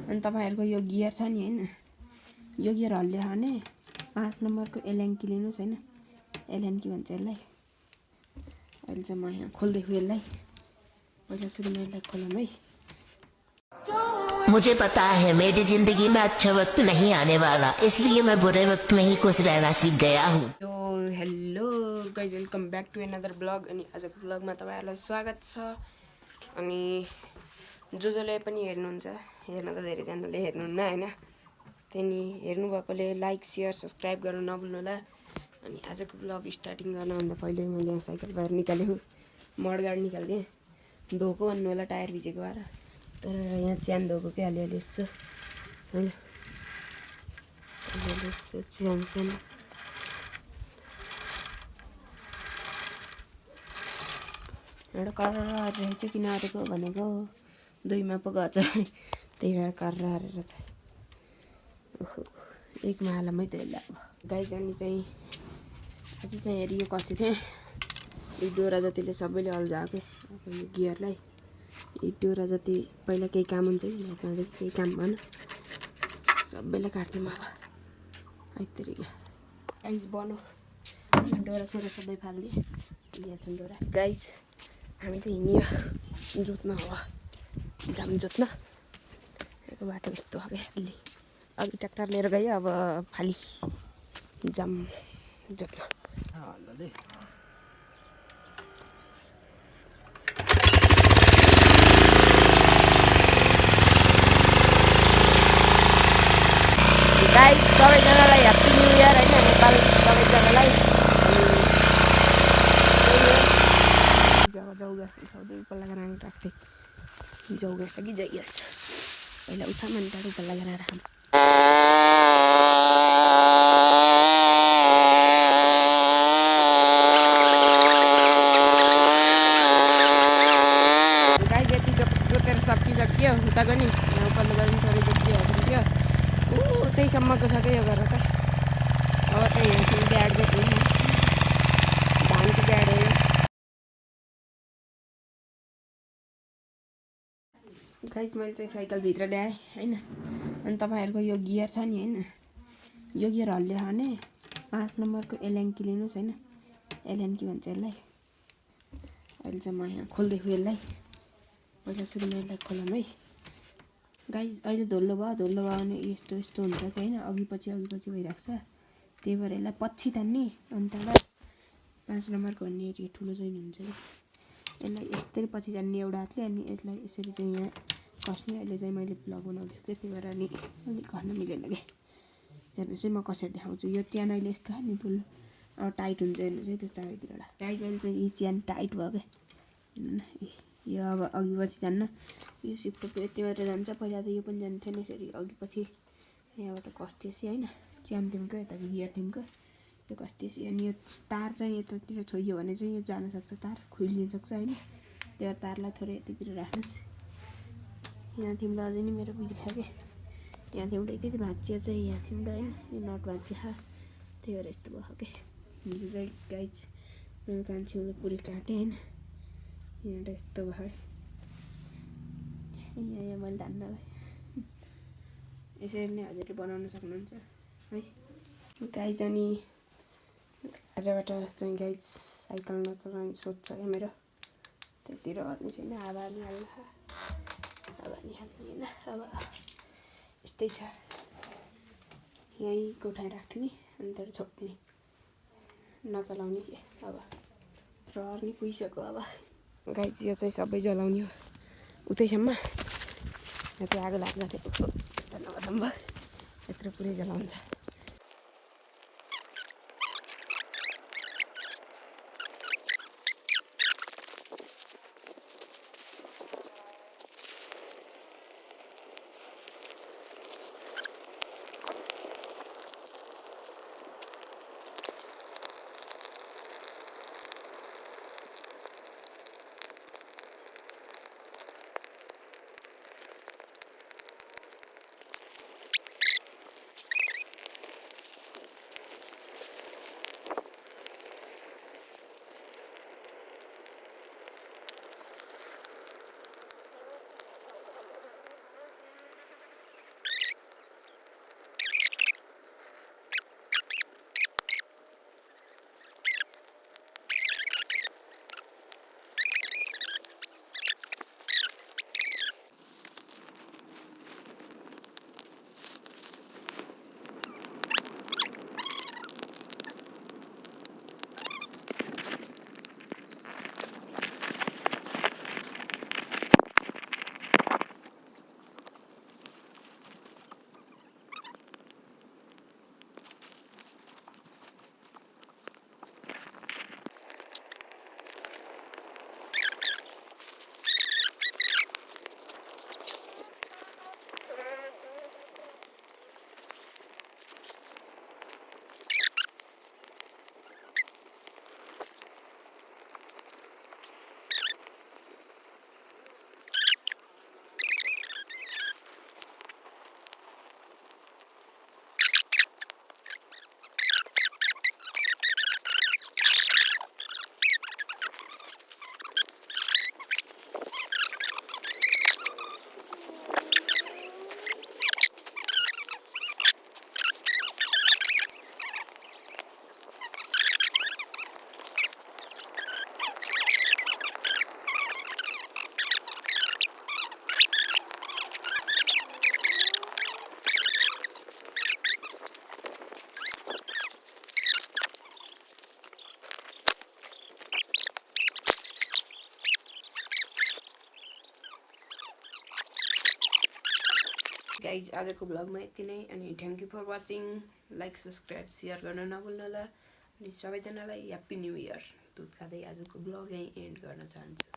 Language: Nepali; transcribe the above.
अनि तपाईहरुको यो गियर छ नि हैन, यो गियर हल्ले हाने 5 नम्बरको एलएनकी लिनुस् हैन। एलएनकी भन्छ यसलाई। अहिले चाहिँ म यहाँ खोल्दै छु यसलाई। पहिला सुरुमा यसलाई खोलौँ है। मुझे पता है मेरी जिंदगी में अच्छा वक्त नहीं आने वाला, इसलिए मैं बुरे वक्त में ही खुश रहना सीख गया हूँ। तो hello guys, welcome back to another blog. अनि आजको ब्लगमा तपाईहरुलाई स्वागत छ। अनि जसले पनि हेर्नुहुन्छ, हेर्न त धेरैजनाले हेर्नुहुन्न हैन, त्यनी हेर्नु भएकोले लाइक शेयर सब्स्क्राइब गर्न नभुल्नु होला। अनि आजको ब्लग स्टार्टिङ गर्नभन्दा पहिले मैले यहाँ साइकल बाहिर निकालेको, मडगाड निकाल्दिएँ। धोको भन्नु होला, टायर भिजेको भएर। तर यहाँ च्यान धोको के अलिअलि यसो हैन, अलिअलि यसो च्यान च्यान एउटा कर्र रहेछ। किन अरेको भनेको दुईमा पो गछ, त्यही भएर कर्र हरेर छ। ओहो, एक मालामै त यसलाई अब गाइज। अनि चाहिँ आज चाहिँ हेरी यो कसेको थिएँ। यो डोरा जतिले सबैले अल्झाएको अब यो गियरलाई। यो डोरा जति पहिला केही काम हुन्छ कि त्यहाँदेखि केही काम भएन, सबैलाई काट्थ्यौँ अब। आइतरीका गाइज बनाऊ डोरा सोरा सबै फालिदिएँ। यहाँ छ डोरा गाइज। हामी चाहिँ हिँड्यो जोत्न, अब जाम जोत्न। यहाँको बाटो यस्तो हो क्या। अलि अघि ट्र्याक्टर लिएर गयो, अब फाली जाम जोत्न। गाइज सबैजनालाई ह्याप्पी न्यू इयर होइन, नेपाल सबैजनालाई। जौगा उठाउँदै उपल्ला गराएर राख्थेँ। जौगा कि जाइहाल्छ, पहिला उठाऊँ अनि त्यहाँबाट उपल्ला गराएर राखौँ। गाइज यति जोतेर सकिसक्यो उताको नि। यहाँ उपल्लो गऱ्यो थोरै जोतिहाल्थ्यो। त्यहीसम्मको छ क्या यो गरेर त। अब चाहिँ यहाँ ब्याड जोत्नु, धानको ब्याड हो यो। गाइज मैले चाहिँ साइकलभित्र ल्याएँ होइन। अनि तपाईहरुको यो गियर छ नि हैन, यो गियर हल्ले हाने 5 नम्बरको एलएनकी लिनुस् हैन। एलएनकी भन्छ यसलाई। अहिले चाहिँ म यहाँ खोल्दै छु यसलाई। पहिला सुरुमा यसलाई खोलौँ है। गाइज अहिले धुलो भयो भने यस्तो यस्तो हुन्छ कि होइन, अघि पछि भइरहेको छ। त्यही भएर यसलाई पछि तान्ने, अनि त्यहाँबाट 5 नम्बरको भन्ने एरिया ठुलो चाहिँ हुन्छ कि यसलाई यस्तरी पछि तान्ने एउटा हातले। अनि यसलाई यसरी चाहिँ यहाँ कस्ने। अहिले चाहिँ मैले ब्लग बनाउँदै थिएँ, त्यही भएर अनि अलिक गर्न मिलेन कि। हेर्नुहोस् है, म कसरी देखाउँछु। यो च्यान अहिले यस्तो नि धुलो अब टाइट हुन्छ, हेर्नुहोस् है त्यो चारैतिरबाट। गाइज अहिले चाहिँ यो च्यान टाइट भयो क्या, हेर्नु न। यो अब अघि पछि जान्न, यो सिफ्टको यति मात्र जान्छ। पहिला त यो पनि जान्थ्यो नि यसरी अघि पछि। यहाँबाट कस्तिएपछि होइन, च्यान थिम्को यता गियर थिम्को यो कस्तिएपछि। अनि यो तार चाहिँ यतातिर छोइयो भने चाहिँ यो जान सक्छ, तार खुइलिन सक्छ होइन। त्यो तारलाई थोरै यतितिर राख्नुहोस्। यहाँ थिम्दा अझै नि मेरो बिग्रियो कि, यहाँ थिम्दा यति भाँचियो चाहिँ, यहाँ थिम्दा होइन यो नट भाँचियो, त्यही भएर यस्तो भयो कि। हिजो चाहिँ गाइज मैले कान्छी हुँदा पुरै काटेँ होइन, यहाँबाट यस्तो भयो। यहाँ मैले धान्नलाई यसरी नै हजुरले बनाउन सक्नुहुन्छ है गाइज। अनि आजबाट चाहिँ गाइज साइकल नचलाउने सोच छ क्या मेरो। त्यतिर गर्नु छैन, हावा हालिहाल्नु होइन। अब यस्तै छ, यहीँ कोठाइ राख्थ्यो नि अनि त्यहाँबाट छोड्ने, नचलाउने के। अब रहर नि पुगिसक्यो अब गाइज। यो चाहिँ सबै जलाउने हो उतैसम्म। यहाँ चाहिँ आगो लाग्दा थियो, नभसम्भव यत्रो पुरै जलाउँछ। गाइज आजको ब्लगमा यति नै अनि thank you for watching like subscribe share गर्न नभुल्नु होला अनि सबैजनालाई ह्याप्पी न्यू इयर दुध खाँदै आजको ब्लग यहीँ एन्ड गर्न चाहन्छु